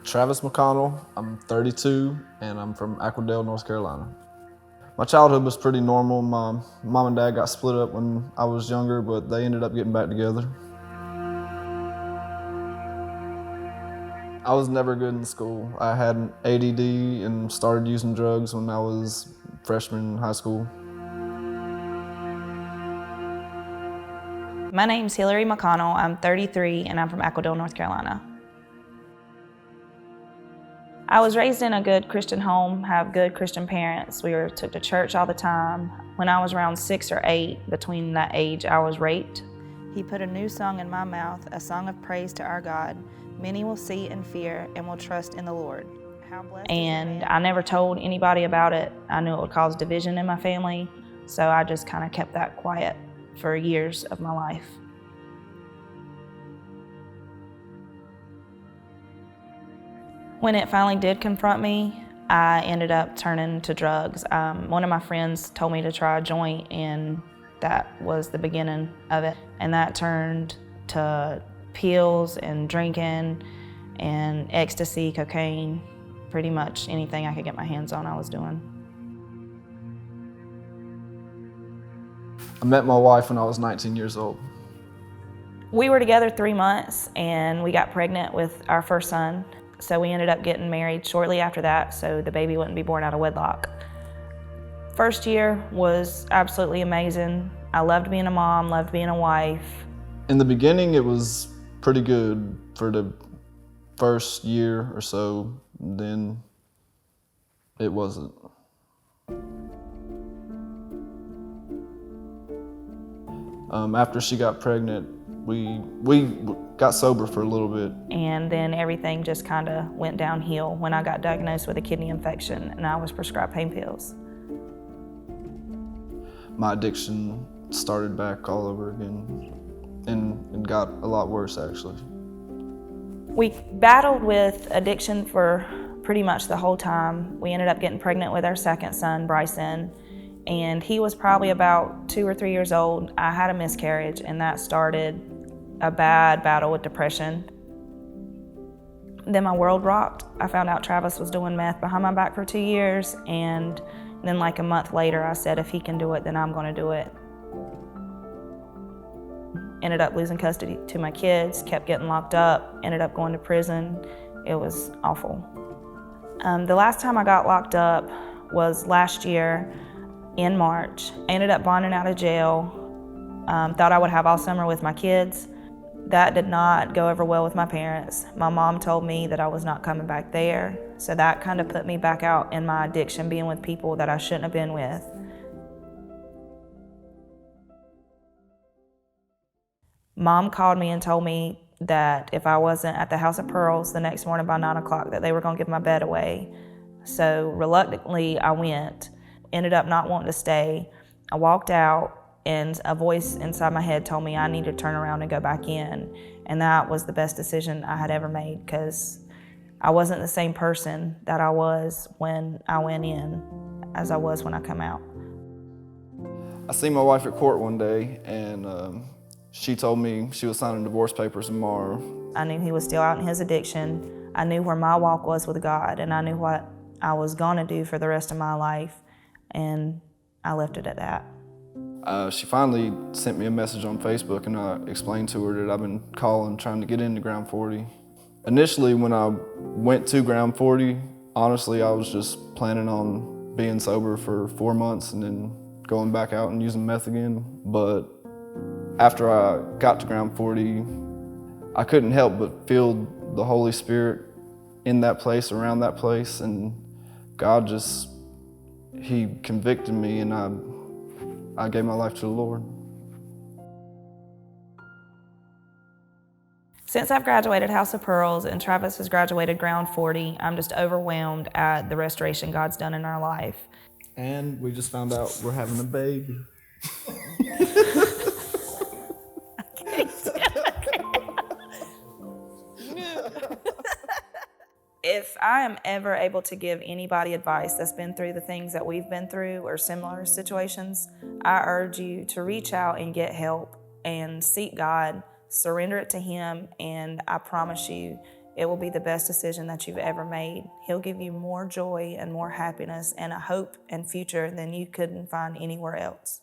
Travis McConnell. I'm 32 and I'm from Aquadale, North Carolina. My childhood was pretty normal. My mom and dad got split up when I was younger, but they ended up getting back together. I was never good in school. I had ADD and started using drugs when I was freshman in high school. My name's Hillary McConnell. I'm 33 and I'm from Aquadale, North Carolina. I was raised in a good Christian home, have good Christian parents. We took to church all the time. When I was around 6 or 8, between that age, I was raped. He put a new song in my mouth, a song of praise to our God. Many will see and fear and will trust in the Lord. And I never told anybody about it. I knew it would cause division in my family, so I just kind of kept that quiet for years of my life. When it finally did confront me, I ended up turning to drugs. One of my friends told me to try a joint, and that was the beginning of it. And that turned to pills and drinking and ecstasy, cocaine, pretty much anything I could get my hands on I was doing. I met my wife when I was 19 years old. We were together 3 months and we got pregnant with our first son. So we ended up getting married shortly after that so the baby wouldn't be born out of wedlock. First year was absolutely amazing. I loved being a mom, loved being a wife. In the beginning, it was pretty good for the first year or so, then it wasn't. After she got pregnant, we got sober for a little bit. And then everything just kind of went downhill when I got diagnosed with a kidney infection and I was prescribed pain pills. My addiction started back all over again and got a lot worse, actually. We battled with addiction for pretty much the whole time. We ended up getting pregnant with our second son, Bryson, and he was probably about 2 or 3 years old. I had a miscarriage, and that started a bad battle with depression. Then my world rocked. I found out Travis was doing meth behind my back for 2 years, and then like a month later, I said, if he can do it, then I'm gonna do it. Ended up losing custody to my kids, kept getting locked up, ended up going to prison. It was awful. The last time I got locked up was last year in March. I ended up bonding out of jail. Thought I would have all summer with my kids. That did not go over well with my parents. My mom told me that I was not coming back there. So that kind of put me back out in my addiction, being with people that I shouldn't have been with. Mom called me and told me that if I wasn't at the House of Pearls the next morning by 9 o'clock, that they were gonna give my bed away. So reluctantly, I went. Ended up not wanting to stay. I walked out and a voice inside my head told me I need to turn around and go back in. And that was the best decision I had ever made because I wasn't the same person that I was when I went in as I was when I come out. I seen my wife at court one day and she told me she was signing divorce papers tomorrow. I knew he was still out in his addiction. I knew where my walk was with God, and I knew what I was gonna do for the rest of my life, and I left it at that. She finally sent me a message on Facebook and I explained to her that I've been calling, trying to get into Ground 40. Initially, when I went to Ground 40, honestly, I was just planning on being sober for 4 months and then going back out and using meth again. But after I got to Ground 40, I couldn't help but feel the Holy Spirit in that place, around that place, and God just, He convicted me and I gave my life to the Lord. Since I've graduated House of Pearls and Travis has graduated Ground 40, I'm just overwhelmed at the restoration God's done in our life. And we just found out we're having a baby. If I am ever able to give anybody advice that's been through the things that we've been through or similar situations, I urge you to reach out and get help and seek God, surrender it to Him, and I promise you, It will be the best decision that you've ever made. He'll give you more joy and more happiness and a hope and future than you couldn't find anywhere else.